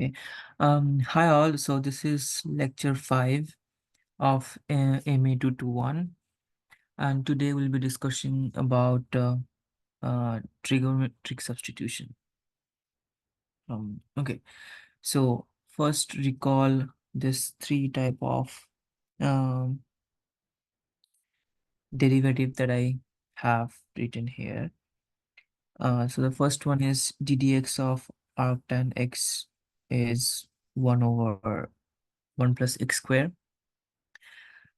Okay. Hi all. So this is lecture 5 of MA 221, and today we'll be discussing about trigonometric substitution. Okay. So first recall this three type of um, derivative that I have written here. So the first one is ddx of arctan x is 1 over 1 plus x square.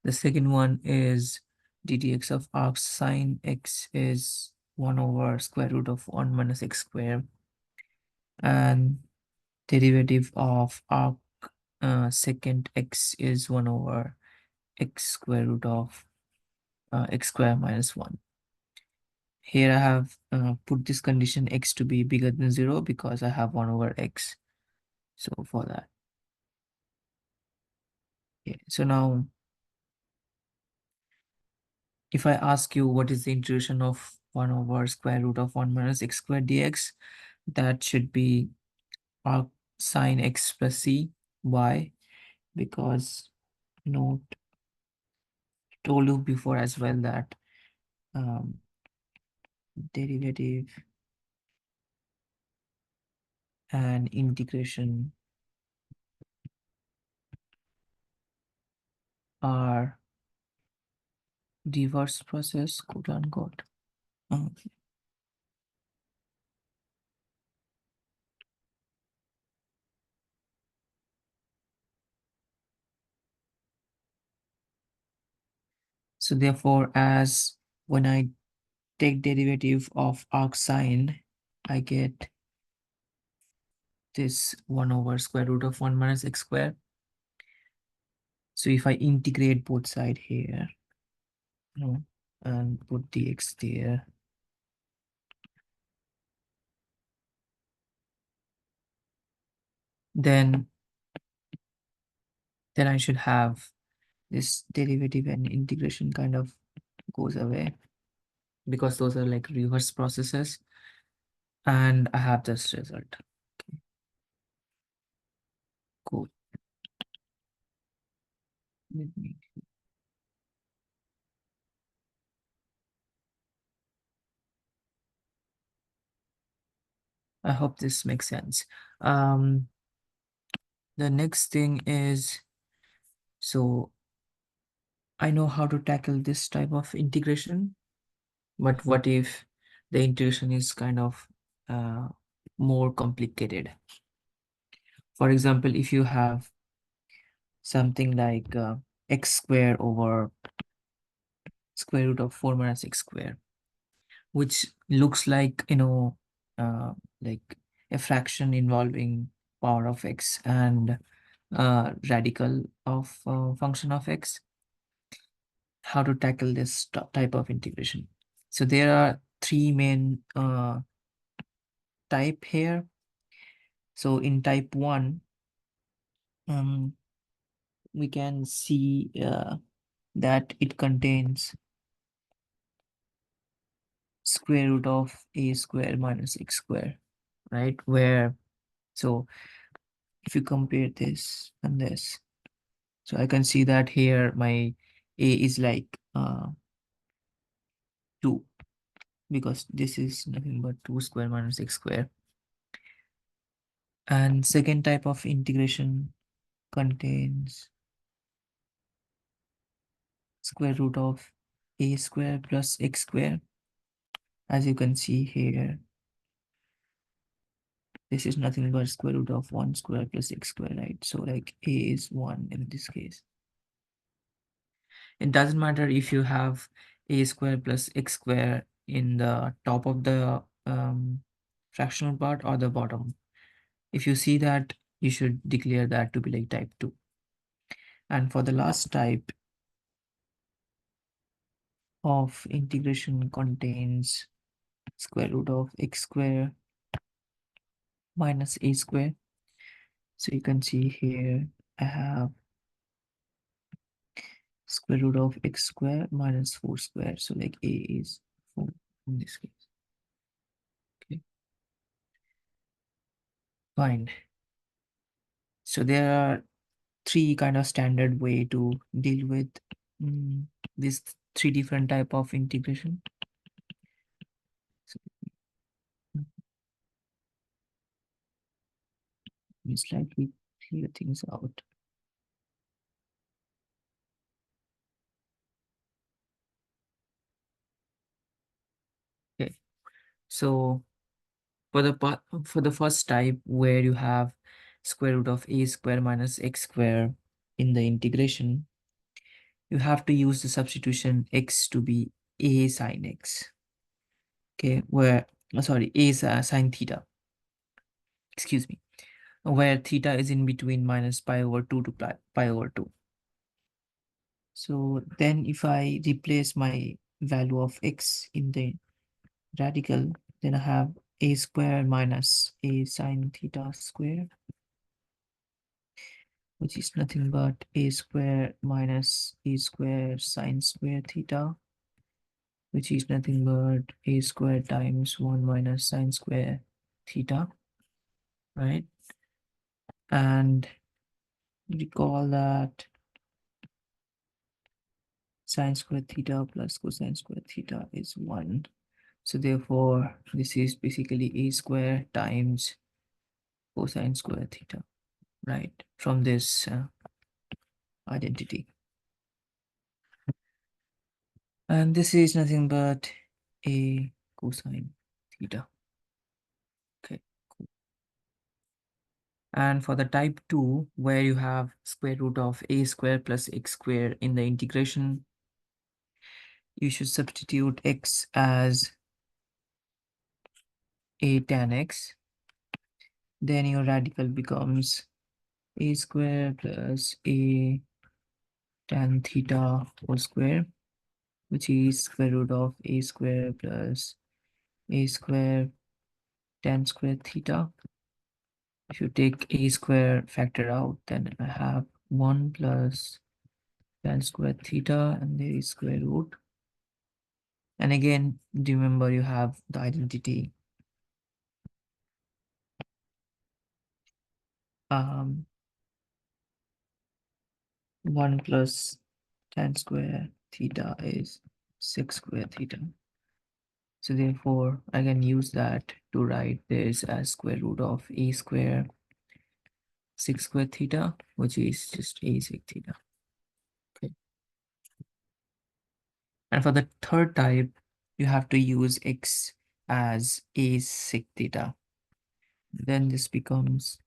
The second one is ddx of arc sine x is 1 over square root of 1 minus x square, and derivative of arc secant x is 1 over x square root of x square minus 1. Here I have put this condition x to be bigger than 0 because I have 1 over x. So for that. Okay. So now if I ask you what is the integration of 1 over square root of 1 minus x squared dx, that should be arc sine x plus c. Why? Because note told you before as well that um, derivative and integration are reverse process, quote unquote. Okay. So therefore, as when I take derivative of arc sine, I get this 1 over square root of 1 minus x square. So if I integrate both side here, and put dx there, then I should have this derivative and integration kind of goes away because those are like reverse processes, and I have this result. Okay. Cool. Let me. I hope this makes sense. The next thing is, so I know how to tackle this type of integration, but what if the integration is kind of more complicated? For example, if you have something like x square over square root of 4 minus x square, which looks like, uh, like a fraction involving power of x and radical of function of x. How to tackle this type of integration? So there are three main type here. So in type 1, um, we can see that it contains square root of a square minus x square, right? Where, so if you compare this and this, so I can see that here my a is like 2, because this is nothing but 2 square minus x square. And second type of integration contains square root of a square plus x square. As you can see here, this is nothing but square root of 1 square plus x square, right? So like a is 1 in this case. It doesn't matter if you have a square plus x square in the top of the fractional part or the bottom. If you see that, you should declare that to be like type 2. And for the last type of integration contains square root of x square minus a square. So you can see here I have square root of x square minus 4 square. So like a is 4 in this case. Okay, fine. So there are three kind of standard way to deal with these three different type of integration. So let me slightly clear things out. Okay, so for the first type where you have square root of a square minus x square in the integration, you have to use the substitution x to be a sine x. Okay, where sorry, a is sine theta. Excuse me, where theta is in between minus pi over 2 to pi over 2. So then if I replace my value of x in the radical, then I have a square minus a sine theta square, which is nothing but a square minus a square sine square theta, which is nothing but a square times 1 minus sine square theta, right? And recall that sine square theta plus cosine square theta is 1. So therefore, this is basically a square times cosine square theta, right? From this identity. And this is nothing but a cosine theta. Okay, cool. And for the type 2, where you have square root of a square plus x square in the integration, you should substitute x as a tan x. Then your radical becomes a square plus a tan theta whole square, which is square root of a square plus a square tan square theta. If you take a square factor out, then I have 1 plus tan square theta, and there is square root. And again, remember you have the identity. 1 plus tan square theta is 6 square theta. So therefore, I can use that to write this as square root of a square 6 square theta, which is just a sec theta. Okay. And for the third type, you have to use x as a sec theta. Then this becomes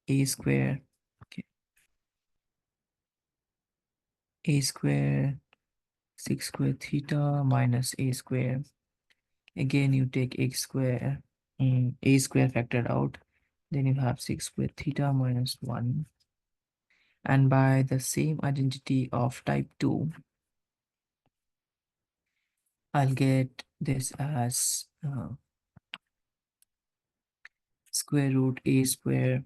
a square, okay, a square 6 square theta minus a square. Again, you take x square, a square factored out. Then you have 6 square theta minus 1. And by the same identity of type 2, I'll get this as square root a square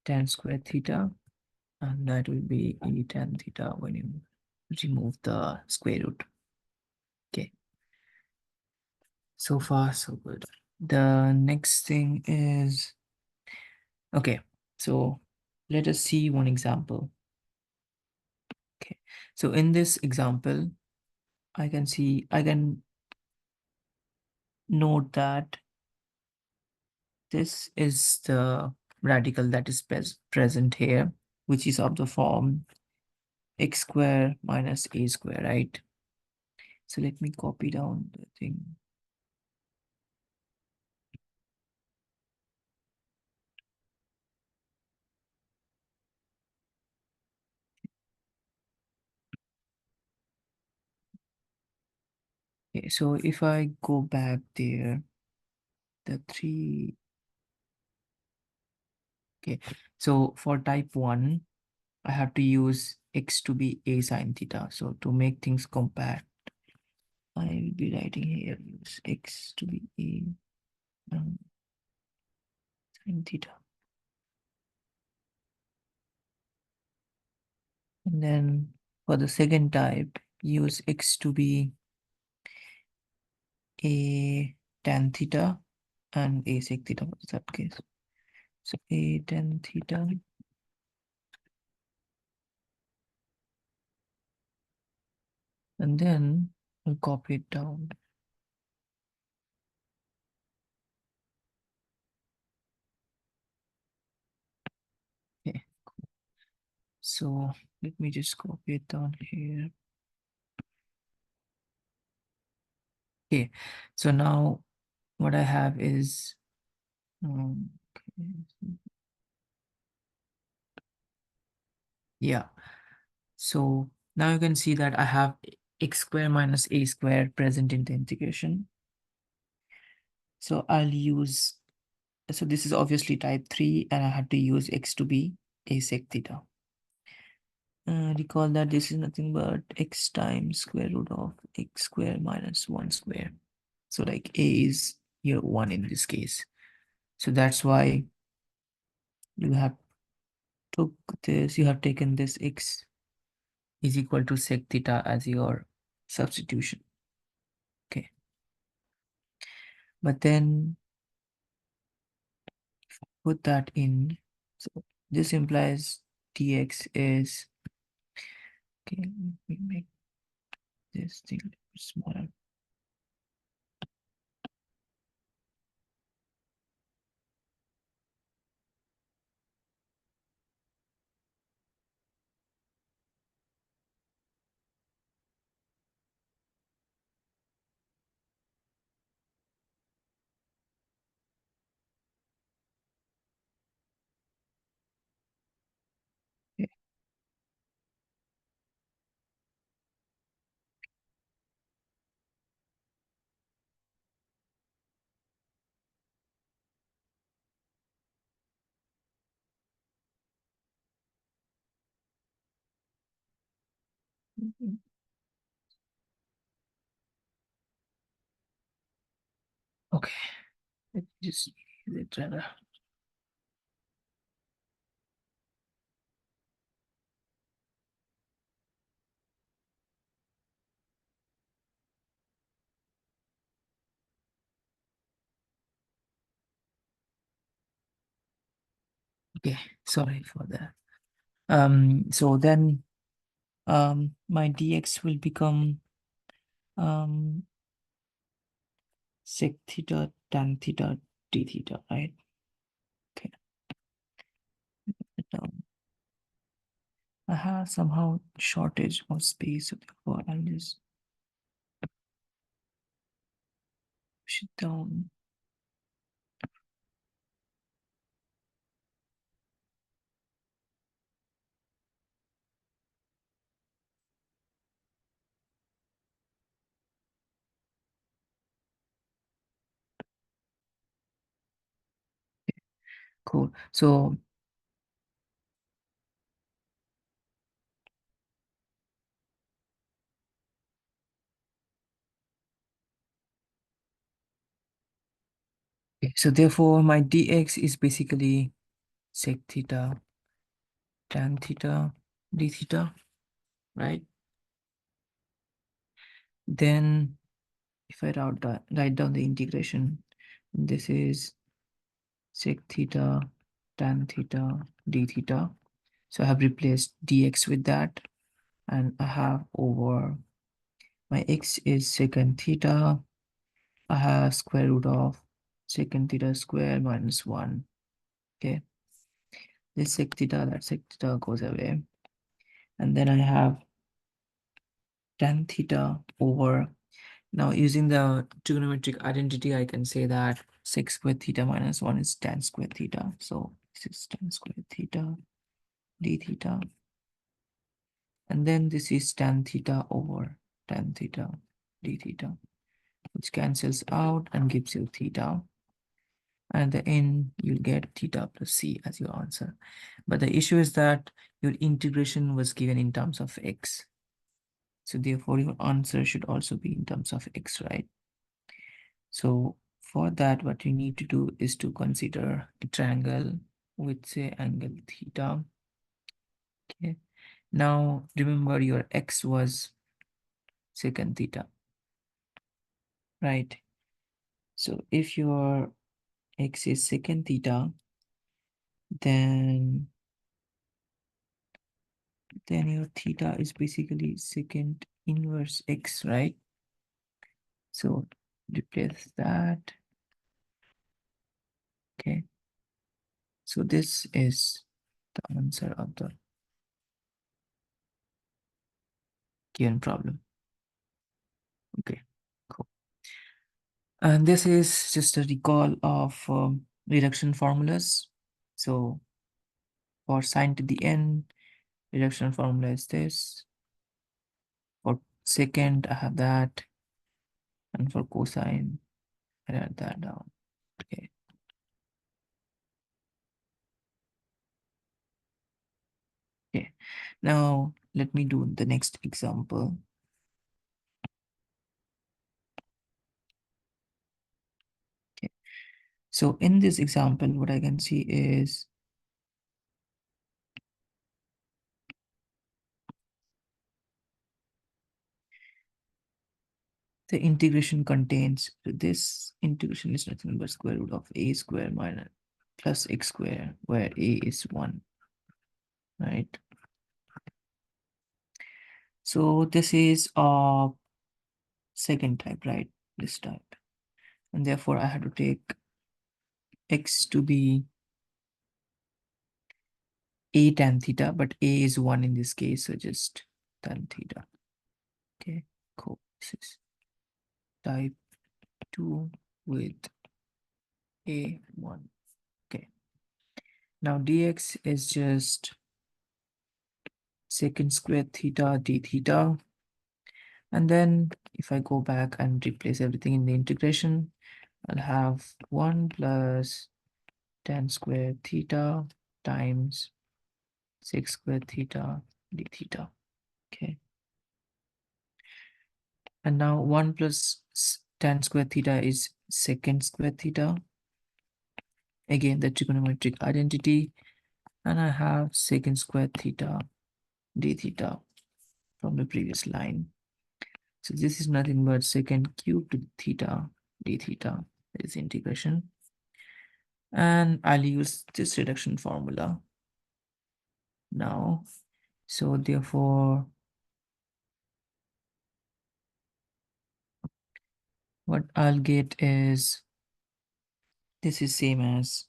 tan square theta, and that will be a tan theta when you remove the square root. Okay, so far so good. The next thing is, okay, so let us see one example. Okay, so in this example, I can note that this is the radical that is present here, which is of the form x square minus a square, right? So let me copy down the thing. Okay, so if I go back there, the three, okay, so for type 1, I have to use x to be a sine theta. So to make things compact, I will be writing here use x to be a sine theta. And then for the second type, use x to be a tan theta and a sec theta for that case. So a tan theta. And then we'll copy it down. Okay. So let me just copy it down here. Okay. So now what I have is okay. Yeah. So now you can see that I have x square minus a square present in the integration. So I'll use, so this is obviously type 3 and I had to use x to be a sec theta. Recall that this is nothing but x times square root of x square minus 1 square. So like a is here 1 in this case. So that's why you have took this, you have taken this x is equal to sec theta as your substitution. Okay. But then put that in. So this implies dx is, okay, let me make this thing a little smaller. Okay. Mhm. Okay, let's just use it rather. Okay, sorry for that. So then my dx will become sec theta tan theta d theta, right? Okay. Now I have somehow shortage of space, so therefore I'll just push it down. Cool. So okay, so therefore my dx is basically sec theta tan theta d theta, right? Then if I write down the integration, this is sec theta tan theta d theta. So I have replaced dx with that, and I have over my x is secant theta. I have square root of secant theta square minus 1. Okay, this sec theta, that sec theta goes away. And then I have tan theta over, now using the trigonometric identity, I can say that sec squared theta minus 1 is tan squared theta. So this is tan squared theta d theta. And then this is tan theta over tan theta d theta, which cancels out and gives you theta. And at the end, you'll get theta plus c as your answer. But the issue is that your integration was given in terms of x. So therefore, your answer should also be in terms of x, right? So for that, what you need to do is to consider a triangle with, say, angle theta. Okay. Now, remember your x was secant theta, right? So if your x is secant theta, then your theta is basically secant inverse x, right? So replace that. Okay. So this is the answer of the given problem. Okay, cool. And this is just a recall of reduction formulas. So for sine to the n, reduction formula is this. For secant, I have that. And for cosine, I write that down. Okay. Okay. Now let me do the next example. Okay. So in this example, what I can see is the integration contains, this integration is nothing but square root of a square minus plus x square, where a is 1, right? So this is a second type, right? This type. And therefore I have to take x to be a tan theta, but a is 1 in this case, so just tan theta. Okay, cool. This is type 2 with a1. Okay. Now dx is just secant square theta d theta. And then if I go back and replace everything in the integration, I'll have 1 plus tan square theta times sec square theta d theta. Okay. And now 1 plus tan square theta is secant square theta. Again, the trigonometric identity. And I have secant square theta d theta from the previous line. So this is nothing but secant cubed theta d theta. That is integration. And I'll use this reduction formula now. So therefore, what I'll get is, this is same as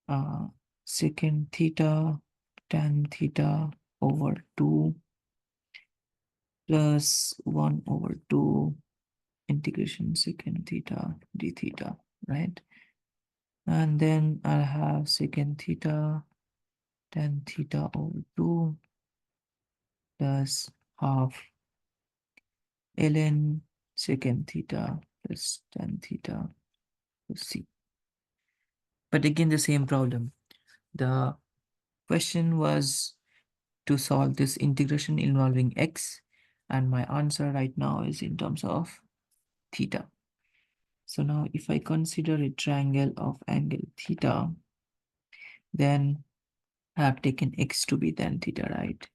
secant theta tan theta over 2 plus 1 over 2 integration secant theta d theta, right? And then I'll have secant theta tan theta over 2 plus half ln secant theta plus tan theta plus c. But again, the same problem. The question was to solve this integration involving x, and my answer right now is in terms of theta. So now if I consider a triangle of angle theta, then I have taken x to be tan theta, right?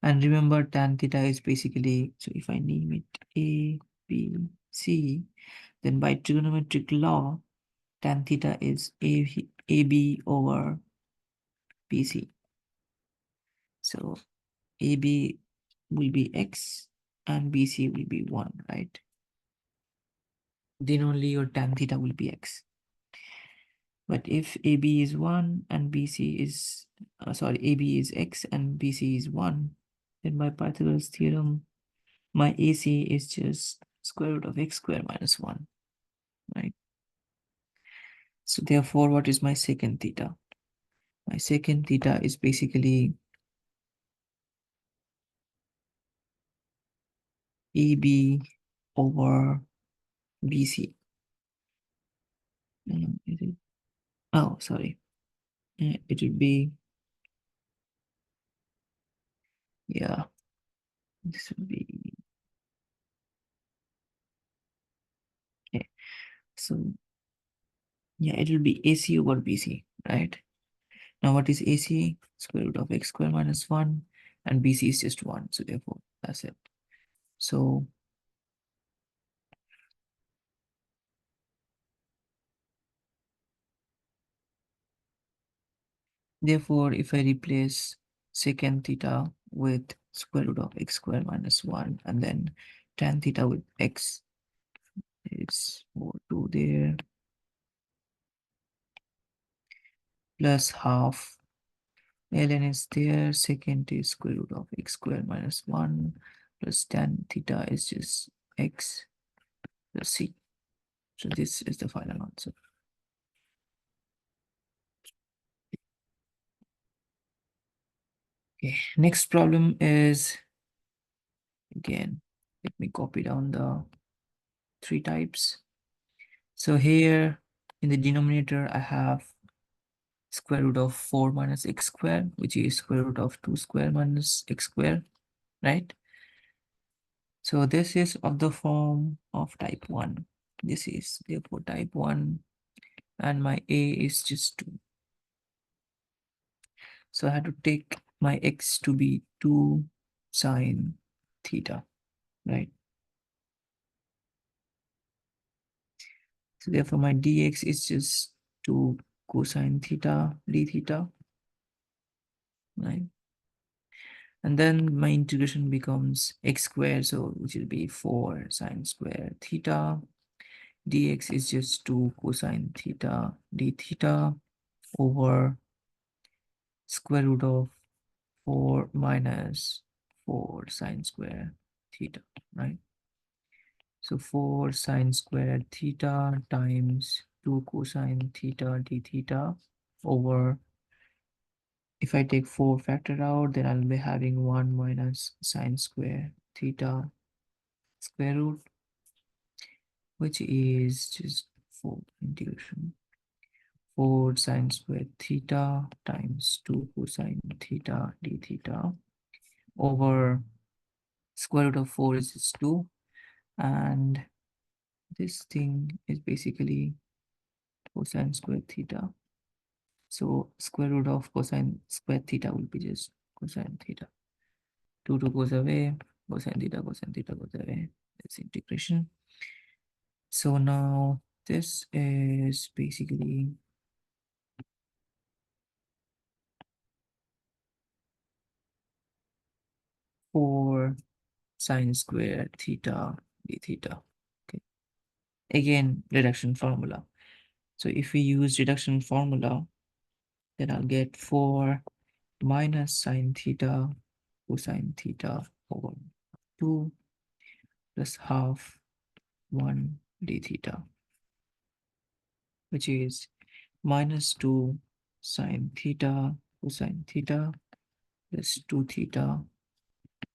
And remember, tan theta is basically, so if I name it A, B, C, then by trigonometric law, tan theta is AB over BC. So AB will be x and BC will be 1, right? Then only your tan theta will be x. But if AB is 1 and BC is, AB is x and BC is 1, then by Pythagoras theorem, my AC is just square root of x square minus 1, right? So therefore, what is my secant theta? My secant theta is basically AB over BC. Is it? Oh, sorry. It would be, yeah, this would be, okay. So yeah, it will be AC over BC, right? Now what is AC? Square root of x square minus 1, and BC is just 1. So therefore, that's it. So Therefore, if I replace secant theta with square root of x squared minus 1 and then tan theta with x, it's over 2 there, plus half ln is there, secant is square root of x squared minus 1 plus tan theta is just x plus c. So this is the final answer. Okay, next problem is, again, let me copy down the 3 types. So here in the denominator, I have square root of 4 minus x squared, which is square root of 2 square minus x squared, right? So this is of the form of type 1. This is therefore type 1, and my a is just 2. So I had to take my x to be 2 sine theta, right? So therefore my dx is just 2 cosine theta d theta, right? And then my integration becomes x squared, so which will be 4 sine square theta. Dx is just 2 cosine theta d theta over square root of 4 minus 4 sine square theta, right? So 4 sine square theta times 2 cosine theta d theta over, if I take 4 factor out, then I'll be having 1 minus sine square theta square root, which is just 4 integration 4 sine square theta times 2 cosine theta d theta over square root of 4 is just 2, and this thing is basically cosine square theta. So square root of cosine square theta will be just cosine theta. 2 goes away, cosine theta goes away. That's integration. So now this is basically 4 sine square theta d theta. Okay. Again, reduction formula. So if we use reduction formula, then I'll get 4 minus sine theta cosine theta over 2 plus half 1 d theta, which is minus 2 sine theta cosine theta plus 2 theta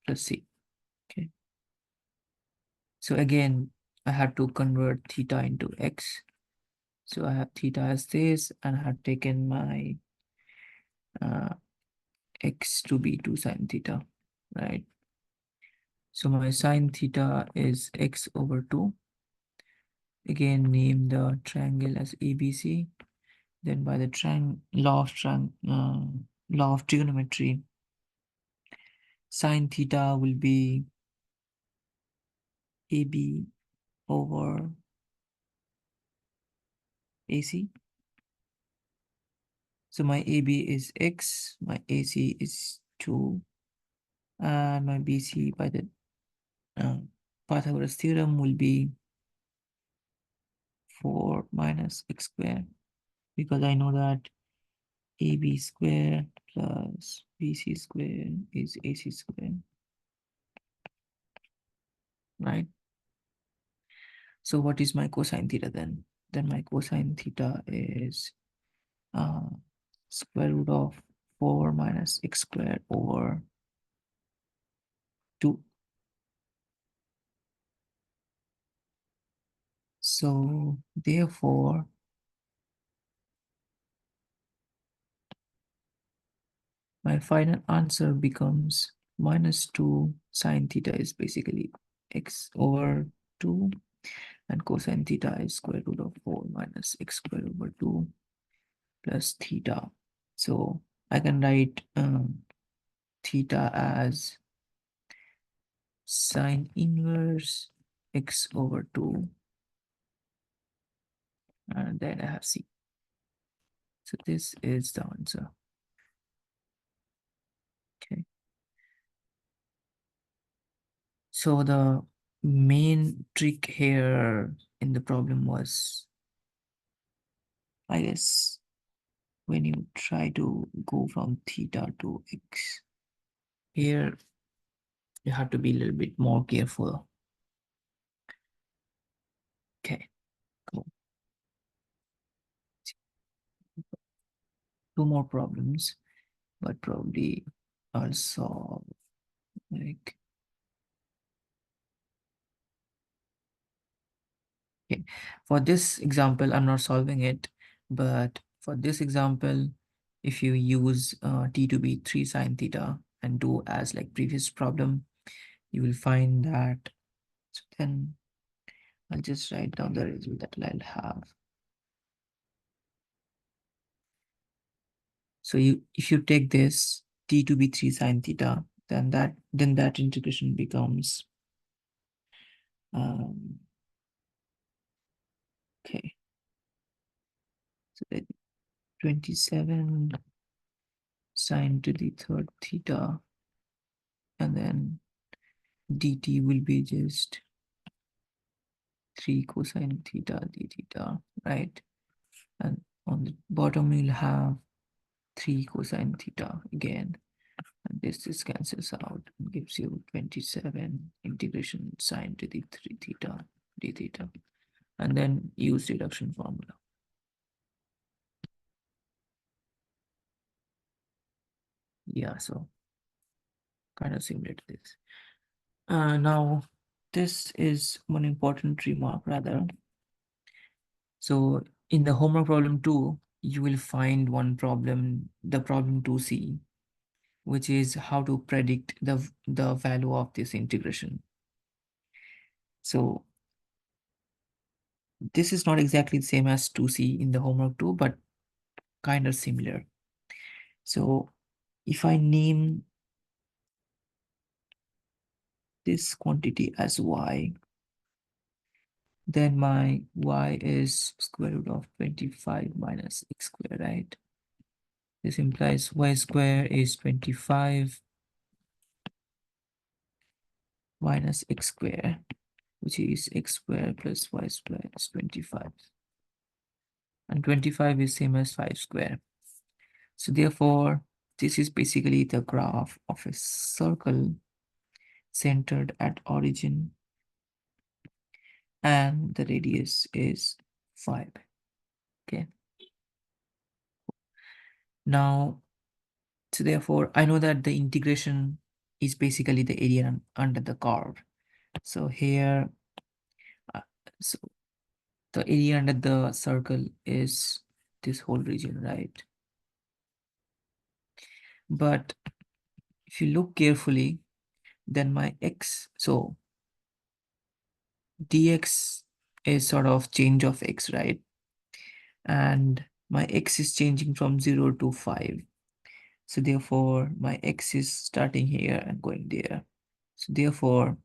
plus c. Okay. So again, I had to convert theta into x. So I have theta as this, and I have taken my x to be 2 sine theta, right? So my sine theta is x over 2. Again, name the triangle as ABC. Then by the law of trigonometry, sine theta will be AB over AC. So my AB is x, my AC is 2, and my BC by the Pythagoras theorem will be 4 minus x squared, because I know that AB squared plus BC squared is AC squared, right? So what is my cosine theta then? Then my cosine theta is uh, square root of 4 minus x squared over 2. So therefore, my final answer becomes minus 2 sine theta is basically x over 2, and cosine theta is square root of 4 minus x squared over 2 plus theta. So I can write theta as sine inverse x over 2, and then I have c. So this is the answer. So the main trick here in the problem was, I guess, when you try to go from theta to x, here you have to be a little bit more careful. Okay, cool. Two more problems, but probably I'll solve like, okay. For this example, I'm not solving it, but for this example, if you use t to be 3 sine theta and do as like previous problem, you will find that. So then I'll just write down the result that I'll have. So if you take this t to be 3 sine theta, then that integration becomes um, okay. So that 27 sine to the third theta, and then dt will be just 3 cosine theta d theta, right? And on the bottom you'll have 3 cosine theta again. And this cancels out and gives you 27 integration sine to the 3 theta d theta. And then use reduction formula. Yeah, so kind of similar to this. Now, this is one important remark rather. So in the homework problem 2, you will find one problem, the problem 2c, which is how to predict the value of this integration. So this is not exactly the same as 2c in the homework 2, but kind of similar. So if I name this quantity as y, then my y is square root of 25 minus x squared, right? This implies y square is 25 minus x square, which is x square plus y square is 25. And 25 is same as 5 square. So therefore, this is basically the graph of a circle centered at origin, and the radius is 5. Okay. Now, so therefore, I know that the integration is basically the area under the curve. So here, uh, so the area under the circle is this whole region, right? But if you look carefully, then my x, so dx is sort of change of x, right? And my x is changing from 0 to 5. So therefore, my x is starting here and going there. So therefore,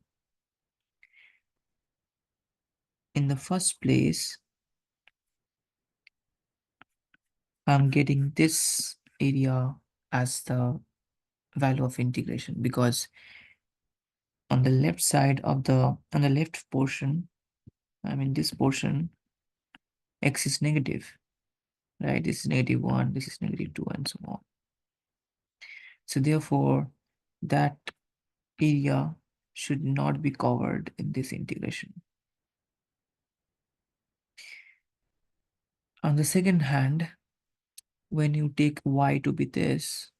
in the first place, I'm getting this area as the value of integration, because on the left side of on the left portion, I mean this portion, x is negative, right? This is -1, this is -2, and so on. So therefore, that area should not be covered in this integration. On the second hand, when you take y to be this,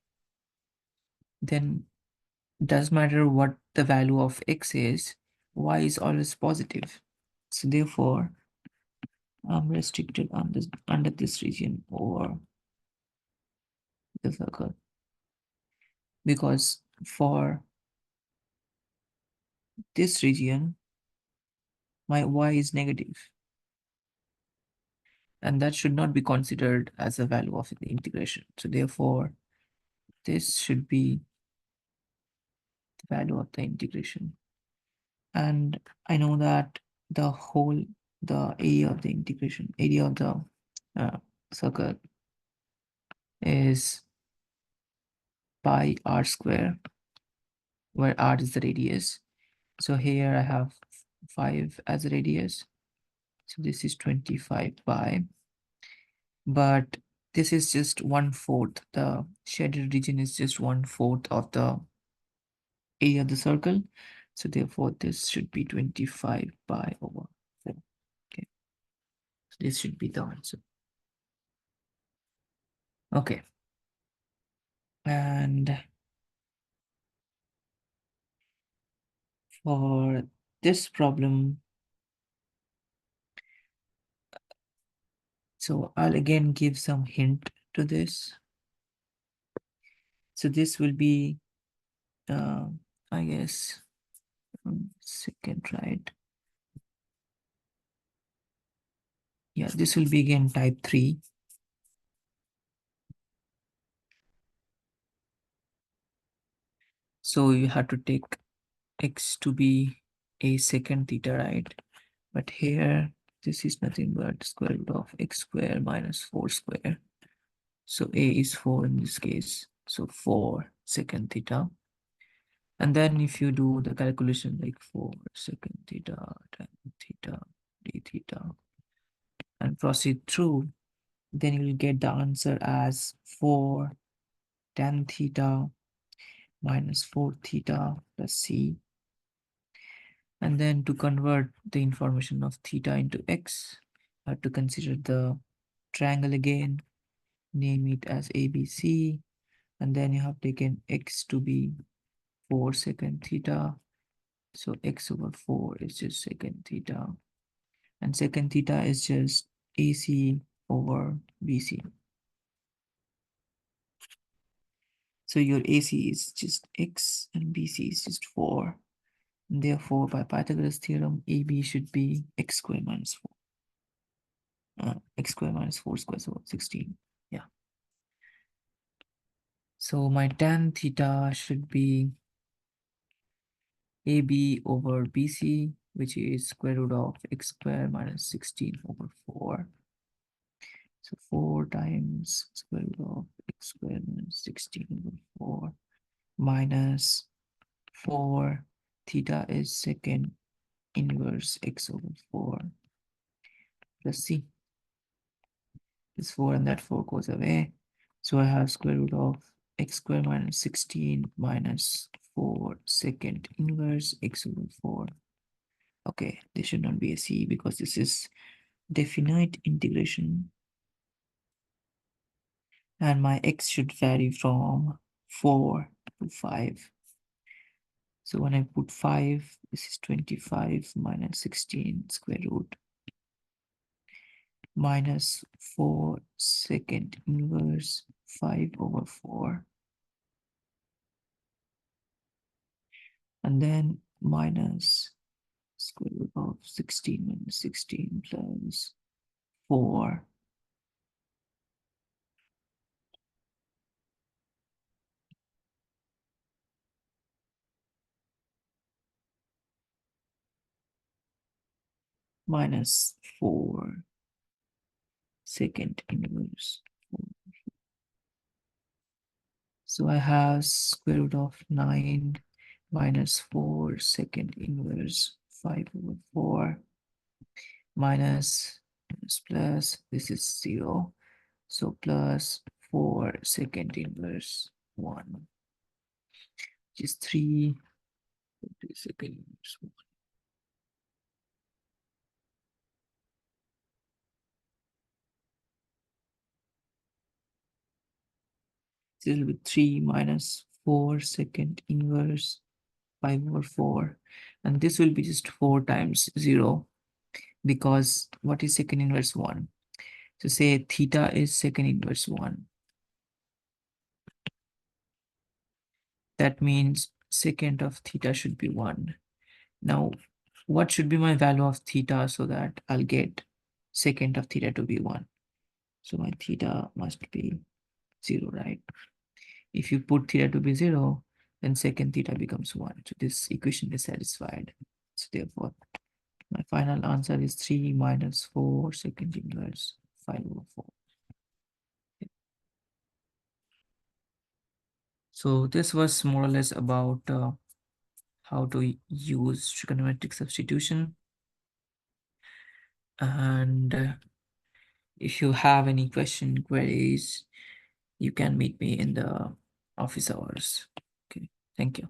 then it doesn't matter what the value of x is, y is always positive. So therefore, I'm restricted on this under this region or the circle, because for this region, my y is negative, and that should not be considered as a value of the integration. So therefore, this should be the value of the integration. And I know that the area of the integration, area of the circle is pi r square, where r is the radius. So here I have 5 as a radius. So this is 25 pi, but this is just 1/4. The shaded region is just 1/4 of the area of the circle. So therefore this should be 25 pi over 4. Okay, so this should be the answer. Okay, and for this problem, so I'll again give some hint to this. So this will be, I guess, second, right? Yeah, this will be again type 3. So you have to take x to be a second theta, right? But here, this is nothing but square root of x square minus 4 square. So a is 4 in this case. So 4 second theta. And then if you do the calculation like 4 second theta, tan theta, d theta, and proceed through, then you will get the answer as 4 tan theta minus 4 theta plus c. And then to convert the information of theta into x, I have to consider the triangle again, name it as ABC, and then you have taken x to be 4 secant theta. So x over 4 is just secant theta, and secant theta is just AC over BC. So your AC is just x and BC is just 4. And therefore, by Pythagoras theorem, AB should be x squared minus 4. X squared minus 4 squared, so 16. Yeah. So my tan theta should be AB over BC, which is square root of x squared minus 16 over 4. So 4 times square root of x squared minus 16 over 4 minus 4. Theta is secant inverse x over 4 plus c. This 4 and that 4 goes away. So I have square root of x squared minus 16 minus 4 secant inverse x over 4. Okay, this should not be a c because this is definite integration. And my x should vary from 4 to 5. So when I put 5, this is 25 minus 16 square root minus 4 secant inverse 5 over 4. And then minus square root of 16 minus 16 plus 4. Minus 4 secant inverse. So I have square root of 9 minus 4 secant inverse 5 over 4 minus plus, this is 0. So plus 4 secant inverse 1, which is 3 secant inverse 1. This will be 3 minus 4 secant inverse 5 over 4. And this will be just 4 times 0, because what is secant inverse 1? So say theta is secant inverse 1. That means secant of theta should be 1. Now, what should be my value of theta so that I'll get secant of theta to be 1? So my theta must be 0, right? If you put theta to be 0, then secant theta becomes 1. So this equation is satisfied. So therefore, my final answer is 3 minus 4 secant inverse 5 over 4. So this was more or less about how to use trigonometric substitution. And if you have any queries, you can meet me in the office hours. Okay, thank you.